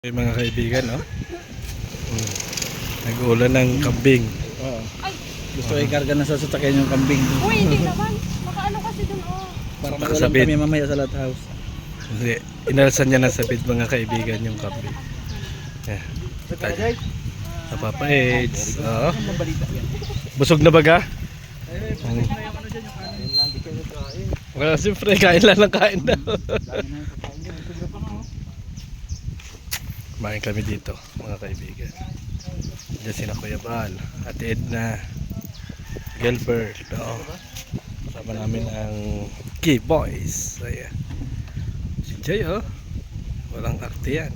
Hey, mga kaibigan, no? Nag-uulan ng kambing. Oo. Gusto ikarga na sa sasakyan yung kambing. Uy, hindi naman. Makaano kasi dun, oh. Para mag-ulam Nakasabit. kami mamaya sa lot house. Hindi, inalasan niya na sa bid, mga kaibigan, yung kambing. Yeah. Tayo. Napapa-AIDS. Oo. Busog na baga? Well, siyempre, kain lang ng kain daw. Kumain kami dito, mga kaibigan. Diyan sina Kuya Bal, Ate Edna, Gilbert, no? Kasama namin ang Key Boys. Ayan. Si Joy, oh. Walang arte yan.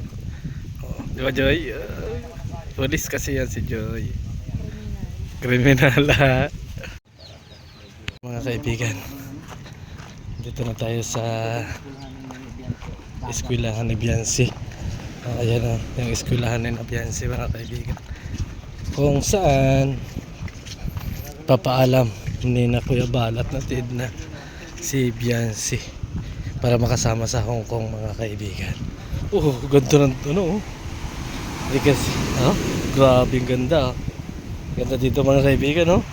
Oh, di ba, Joy? Police kasi yan si Joy. Kriminal, ha? Mga kaibigan, dito na tayo sa eskwelahan ni Biancy. Ayan o, yung eskwelahan ni Biancy, mga kaibigan, kung saan papaalam ni na Kuya Balat na tid na si Biancy para makasama sa Hong Kong, mga kaibigan. Ganda ng ano, kasi, grabe ganda, ganda dito, mga kaibigan,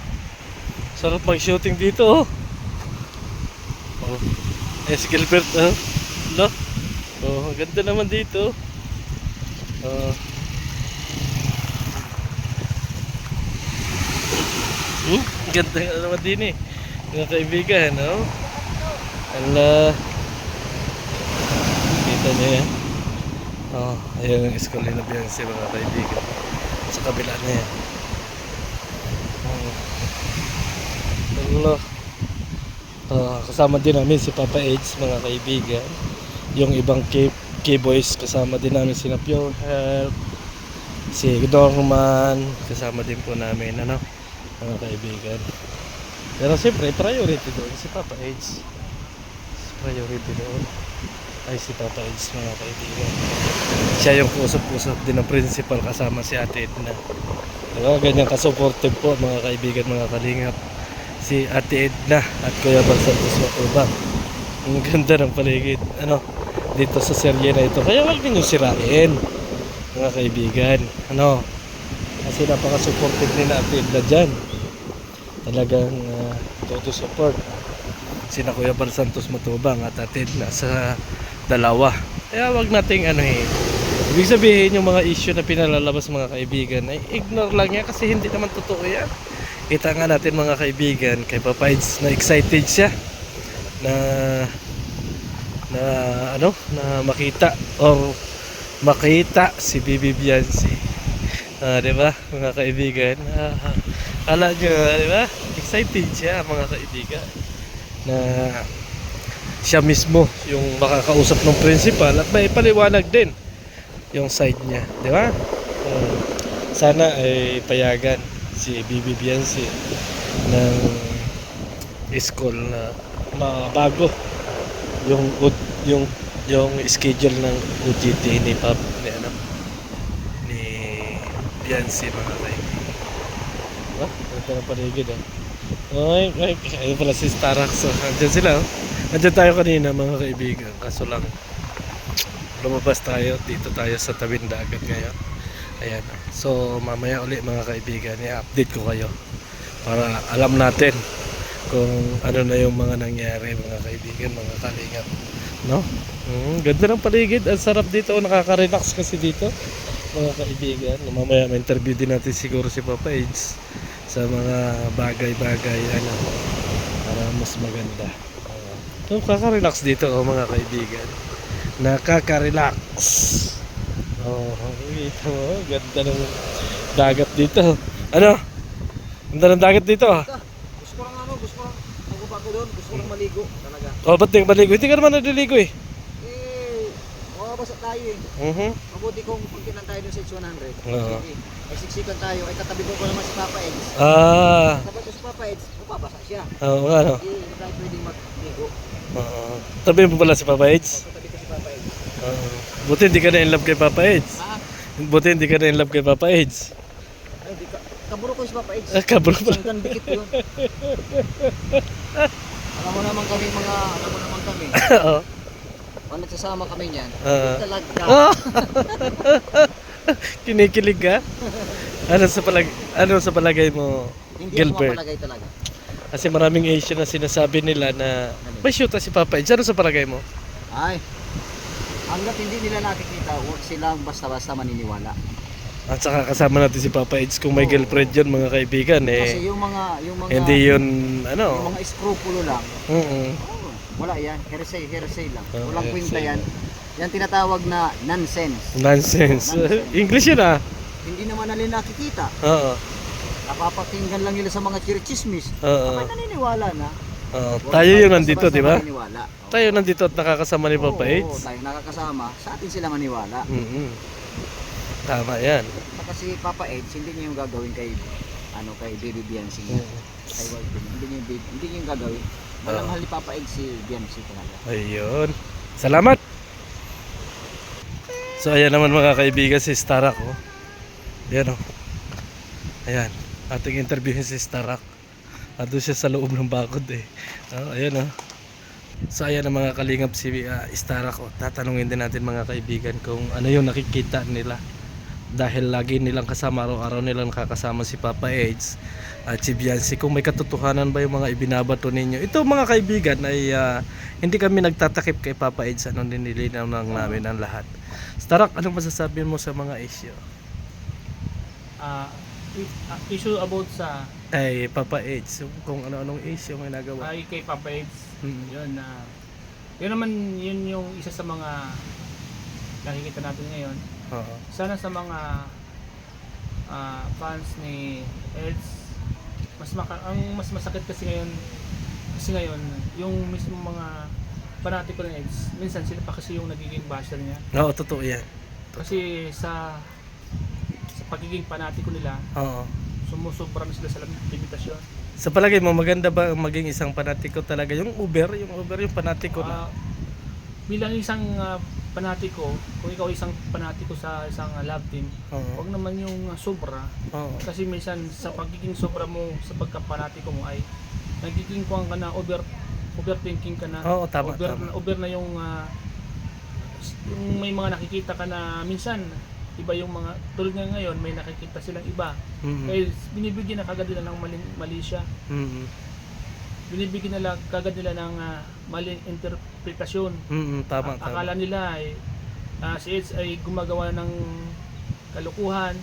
sarap mag shooting dito, si Gilbert, ganda naman dito. Ganda nga naman din, mga kaibigan, ala, kita nyo yan, ayun yung school na Biancy, mga kaibigan, sa kabila na yan. Kasama din namin si Papa Eds, mga kaibigan, yung ibang K-boys, kasama din namin si Pure Health, si Norman, kasama din po namin, mga kaibigan. Pero siyempre priority doon si Papa Eds, priority doon ay si Papa Eds, mga kaibigan. Siya yung pusap-pusap din ng principal, kasama si Ate Edna. Diba, ganyan ka-supportive po, mga kaibigan, mga kalingap, si Ate Edna at Kuya Bal Santos Matubang. Ang ganda ng paligid dito sa serye na ito, kaya wag ninyong sirain, mga kaibigan, kasi napaka-supportive ni Ate Edna dyan. Talagang todo support sina Kuya Bal Santos Matubang at Ate Edna sa dalawa. Kaya wag nating ibig sabihin yung mga issue na pinalalabas, mga kaibigan, ay ignore lang yan, kasi hindi naman totoo yan. Kita nga natin, mga kaibigan, kay Papa Eds na excited siya na makita si Bibi Biancy, diba, mga kaibigan? Kala nyo, diba, excited siya, mga kaibigan, na siya mismo yung makakausap ng principal at may paliwanag din yung side niya, diba? Sana ay payagan si Bibi Biancy ng school na bago yung schedule ng UGT ni Biancy, mga kaibigan. Ito na paligid, ayun pala si Starax. Andyan sila, andyan tayo kanina, mga kaibigan, kaso lang lumabas tayo, dito tayo sa tabing dagat ngayon. Ayan, so mamaya uli, mga kaibigan, i-update ko kayo para alam natin kung ano na yung mga nangyari, mga kaibigan, mga kalingap, ganda ng paligid, ang sarap dito, nakaka-relax kasi dito, mga kaibigan. Mamaya may interview din natin siguro si Papa Eds sa mga bagay-bagay para mas maganda. So kaka-relax dito, mga kaibigan, nakaka-relax. Kita mo, ganda ng dagat dito. Ganda ng dagat dito, Gusto ko lang bago doon, gusto ko lang maligo talaga. ba't di ka maligo? Hindi ka naman naliligo, Mababasa tayo Mabuti kung pagkinan tayo doon sa 100. Ay siksikan tayo, ay katabi ko naman si Papa Eds. Katabi ko si Papa Eds, mababasa siya. Hindi tayo pwedeng magligo. Tabi mo pala si Papa Eds? Katabi ko si Papa Eds. Buti hindi ka na in love kay Papa Eds. Buti hindi ka na in love kay Papa Eds. Ay, kaburo ko si Papa Eds. Kaburo pala. Hanggang dikit yun. Alam mo naman kami. Oo. Pag nagsasama kami niyan, Ah. talaga. Oh! Kinikilig ka? Ano sa palagay mo, Hindi ako Gilbert? mapalagay talaga. Kasi maraming Asian na sinasabi nila na may shoota si Papa Eds. Ano sa palagay mo? Ay, hanggat hindi nila nakikita, huwag silang basta-basta maniniwala. At saka kasama natin si Papa Eds kung may Oo. girlfriend yun mga kaibigan Kasi eh. yung mga Hindi yun yung ano. mga skrupulo lang, Mm-mm. wala yan, hearsay lang. Oh, Walang kwenta hearsay. yan. Yan tinatawag na nonsense. Nonsense. Nonsense. English yun ah. Hindi naman nila nakikita. Oo. Napapakinggan lang nila sa mga chirichismis. Oo. Kapag naniniwala na. Oo. huwag Tayo tayo yung nandito, basta-basta di ba? maniniwala. Tayo nandito at nakakasama ni Papa Oo, Eds. tayo nakakasama. Sa atin sila maniwala. Mm-mm. Tama yan. Kasi Papa Eds, hindi niya yung gagawin kay kay Baby Biancy niya. Kay Wife niya. Hindi niya yung gagawin. Walang mahal ni Papa Eds si Biancy talaga. Ayun. Salamat. So ayan naman mga kaibigan si Starak oh. Ayan oh. Ayan. Ating interviewin si Starak. Ando siya sa loob ng bakod eh. Oh, ayan oh. So ayan ang mga kalingap si Starak oh. Tatanungin din natin mga kaibigan kung ano yung nakikita nila. Dahil lagi nilang kasama, araw-araw nilang nakakasama si Papa Eds at si Biancy. Kung may katotohanan ba yung mga ibinabato ninyo. Ito mga kaibigan ay hindi kami nagtatakip kay Papa Eds. Ano nililinaw lang namin ang lahat. Starak, anong masasabi mo sa mga issue? Issue about sa Ay, Papa Eds, kung ano-anong issue may nagawa. ay kay Papa Eds. Mm. Yun na yun naman yun yung isa sa mga nakikita natin ngayon. Oo. Sana sa mga fans ni Eds ang mas masakit kasi ngayon yung mismo mga panatiko ni Eds, minsan sila pa kasi yung nagiging basher niya. Oo, totoo yan. Kasi sa pagiging panatiko nila, Oo. sumusobra na sila sa limitasyon. Sa palagay mo, maganda ba maging isang panatiko talaga? Yung Uber yung panatiko na. Bilang isang panatiko, kung ikaw isang panatiko sa isang love team, Oo. huwag naman yung sobra. Oo. Kasi minsan sa pagiging sobra mo sa pagkapanatiko mo ay nagiging kuwang ka na overthinking ka na. Oo, tama, tama. Over na yung may mga nakikita ka na minsan iba yung mga tulad nga ngayon may nakikita silang iba. Mm-mm. Kaya binibigyan na kagad nila ng mali siya. Mm-mm. Binibigyan nila kagad nila ng maling interpretasyon. Mm-mm, tama, Akala tama. nila ay si Eds ay gumagawa ng kalukuhan.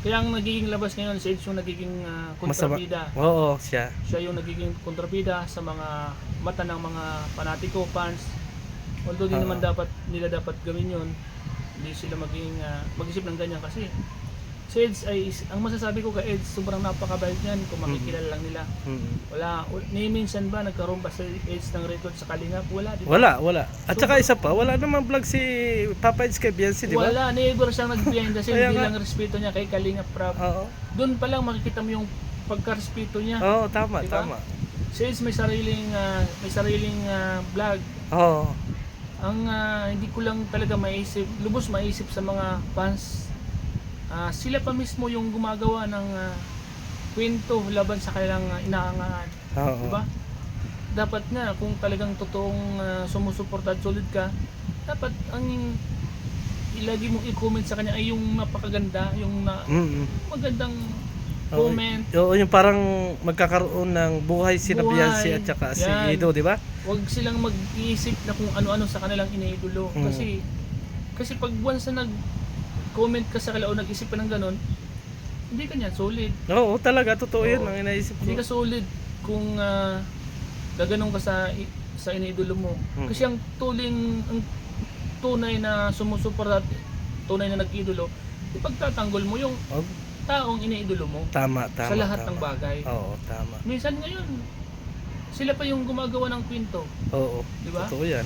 Kaya ang nagiging labas ngayon si Eds yung nagiging kontrabida. Oo, siya. Siya yung nagiging kontrabida sa mga mata ng mga fanatiko, fans. Although di naman nila dapat gawin yun. Hindi sila mag-isip ng ganyan kasi si Eds ay, ang masasabi ko kay Eds, sobrang napakabait niyan kung makikilala lang nila. Mm-mm. Ni minsan ba nagkaroon ba sa Eds ng record sa Kalingap? Wala, di ba? Wala. At saka isa pa, wala namang vlog si Papa Eds kay Biancy, di ba? Wala, never siyang nag-behind the scene Kaya nga. bilang respeto niya kay Kalingap Prab. Oo. Doon pa lang makikita mo yung pagka-respeto niya. Oo, tama, Diba? tama. Si Eds may sariling vlog. Oo. Ang hindi ko lang talaga lubos maisip sa mga fans. Sila pa mismo yung gumagawa ng kwento laban sa kanilang inaangaan. Oo. Diba? Dapat nga kung talagang totoong sumusuporta at solid ka, dapat ang ilagi mong i-comment sa kanya ay yung napakaganda, yung Mm-mm. magandang Oo, comment. Oo, yung parang magkakaroon ng buhay si Buhay. Biancy at saka si Yan. Ido, di ba? Huwag silang mag-iisip na kung ano-ano sa kanilang iniidolo. Mm. Kasi pag once na nag-comment ka sa kanila o nag-isip ka ng ganon, hindi ka niyan solid. Oo, talaga, totoo yun Oo. ang inaisip Hindi ko. ka solid kung gaganong ka sa iniidolo mo. Mm. Kasi ang tunay na sumusuporta, tunay na nag-idolo, ipagtatanggol mo yung Oh, taong iniidolo mo tama. sa lahat ng tama. bagay. Oo, tama. Minsan ngayon, sila pa yung gumagawa ng kwento, Oo, di ba? totoo yan.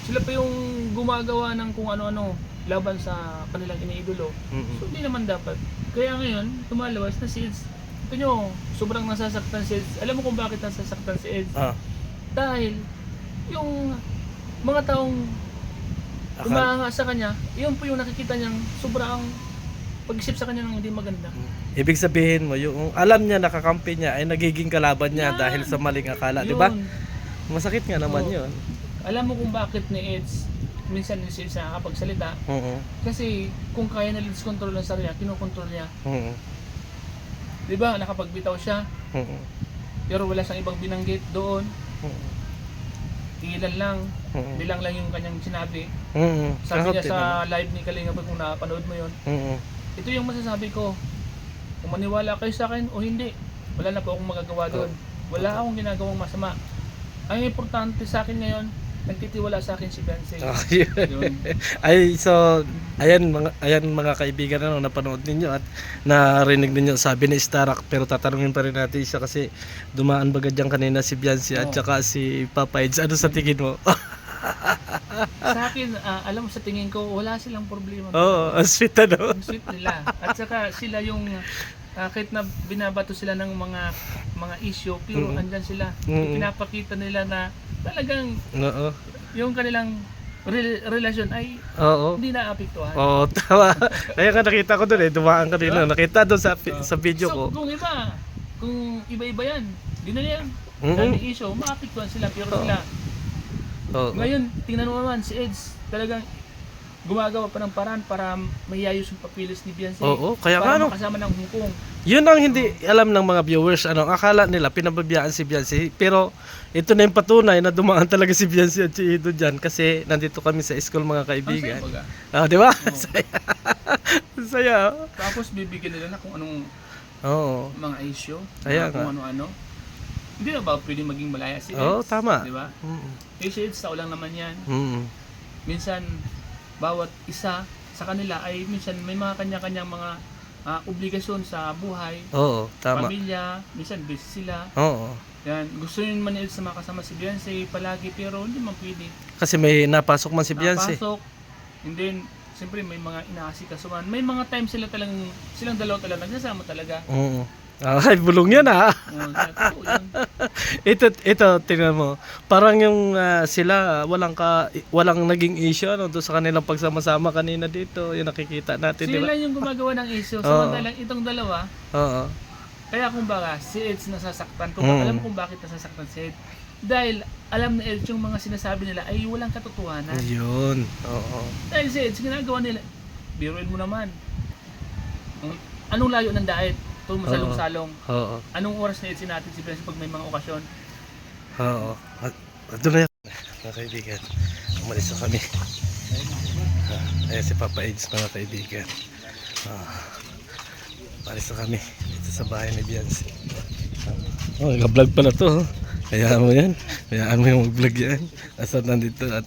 Sila pa yung gumagawa ng kung ano-ano laban sa kanilang iniidolo. Mm-mm. So hindi naman dapat. Kaya ngayon, lumalabas na si Eds. Ito nyo, sobrang nasasaktan si Eds. Alam mo kung bakit nasasaktan si Eds? Ah, Dahil yung mga taong umahanga sa kanya, yun po yung nakikita niyang sobrang pag-isip sa kanya ng hindi maganda. ibig sabihin mo, yung alam niya nakakampi niya ay nagiging kalaban niya Yan. dahil sa maling akala, di ba? Yun. Masakit nga naman Oo. yun. Alam mo kung bakit ni Eds minsan hindi siya nakakapagsalita. Oo. Kasi kung kaya na control ang sarili niya, kinokontrol niya. Oo. Di ba? Nakapagbitaw siya, Oo. pero wala siyang ibang binanggit doon. Oo. Tingilan lang, Oo. bilang lang yung kanyang sinabi. Oo. Sabi niya sa live ni Kalinga kung napanood mo yun, Oo. ito yung masasabi ko. Kung maniwala kayo sa akin o hindi, wala na po akong magagawa doon. Wala akong ginagawang masama. Ang importante sa akin ngayon, nagtitiwala sa akin si Beyonce. Yun. Ay, so ayan mga kaibigan, ano, napanood ninyo at narinig ninyo sabi ni Starak, pero tatanungin pa rin natin siya kasi dumaan bagad diyan kanina si Beyonce at saka si Papa Eds. Ano sa tingin mo? Sa akin, alam mo sa tingin ko, wala silang problema. Oo, ang sweet, ano? Ang sweet nila. At saka sila yung kahit na binabato sila ng mga issue, pero andyan sila. Pinapakita nila na talagang Oo. yung kanilang relasyon ay Oo. hindi naapektuhan. Oo, tama. Kaya nga nakita ko doon dumaan kanina. Nakita doon sa video ko. So, kung iba-iba yan, di na yan. Mhm. Dahil issue, maapektuhan sila, pero sila. Oo. Ngayon, tingnan mo naman, si Eds, talagang gumagawa pa ng paraan para mayayos yung papilis ni Beyonce. Oo, kaya para nga, no? makasama ng Hong Kong. Yun ang hindi alam ng mga viewers, ano, akala nila pinababayaan si Beyonce, pero ito na yung patunay na dumaan talaga si Beyonce at si Ido dyan kasi nandito kami sa school, mga kaibigan. Ang saya baga. Ah, di ba? Saya. Saya. Tapos bibigyan nila na kung anong Oo. mga issue, Kaya kung nga. ano-ano. Hindi na ba pwede maging malaya si Eds? Oo, tama. Di ba? Mm. Eh, si Eds, tao lang naman yan. Mm. Minsan, bawat isa sa kanila ay minsan may mga kanya-kanyang mga obligasyon sa buhay, Oo, tama. pamilya, minsan busy sila. Oo. Yan, gusto yun man nila sa makasama si Beyonce palagi pero hindi man pwede. Kasi may napasok man si Beyonce. Napasok, and then, siyempre may mga inaasikasuhan. May mga times silang dalawa talaga nagsasama talaga. Oo. Ay, bulong yan, ha. Totoo yun. Ito, tingnan mo. Parang yung sila walang naging issue, ano, doon sa kanilang pagsama-sama kanina dito. Yung nakikita natin, di ba? Sila yung gumagawa ng issue. Oo. Samantalang itong dalawa, Oo. kaya kumbaga si Eds nasasaktan. Kung Mm. alam kung bakit nasasaktan si Eds. Dahil alam ni Eds yung mga sinasabi nila ay walang katotohanan. Yun. Oo. Dahil si Eds, ginagawa nila, biruin mo naman. Anong layo ng diet? Ito masalong-salong. Oo. Anong oras na Eds natin si Beyonce pag may mga okasyon? Oo. Doon na yan. Mga kaibigan. Umalis na kami. Ayan si Papa Eds, mga kaibigan. Umalis na kami dito sa bahay ni Beyonce. Oh, nag-vlog pala to. Kaya mo yan. Kayaan mo yung mag-vlog yan. Asa nandito at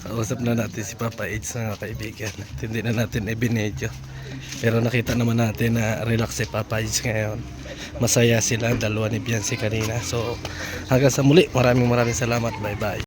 kausap na natin si Papa Eds, mga kaibigan. At hindi na natin ibinedyo. Pero nakita naman natin na relax si Papa Eds ngayon. Masaya sila ang dalawa ni Beyonce kanina. So hanggang sa muli, maraming salamat. Bye bye.